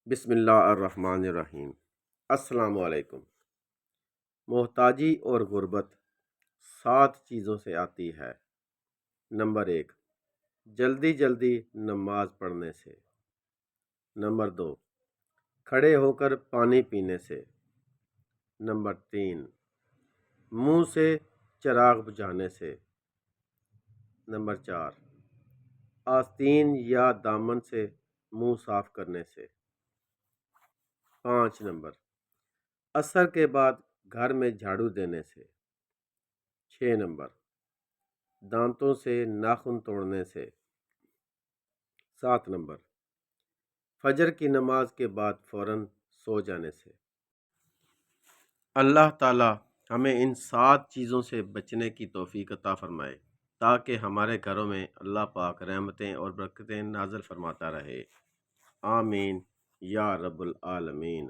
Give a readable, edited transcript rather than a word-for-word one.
بسم اللہ الرحمن الرحیم۔ السلام علیکم۔ محتاجی اور غربت 7 چیزوں سے آتی ہے۔ نمبر 1، جلدی جلدی نماز پڑھنے سے۔ نمبر 2، کھڑے ہو کر پانی پینے سے۔ نمبر 3، منہ سے چراغ بجھانے سے۔ نمبر 4، آستین یا دامن سے منہ صاف کرنے سے۔ 5 نمبر، عصر کے بعد گھر میں جھاڑو دینے سے۔ 6 نمبر، دانتوں سے ناخن توڑنے سے۔ 7 نمبر، فجر کی نماز کے بعد فوراً سو جانے سے۔ اللہ تعالی ہمیں ان 7 چیزوں سے بچنے کی توفیق عطا فرمائے تاکہ ہمارے گھروں میں اللہ پاک رحمتیں اور برکتیں نازل فرماتا رہے۔ آمین یا رب العالمین۔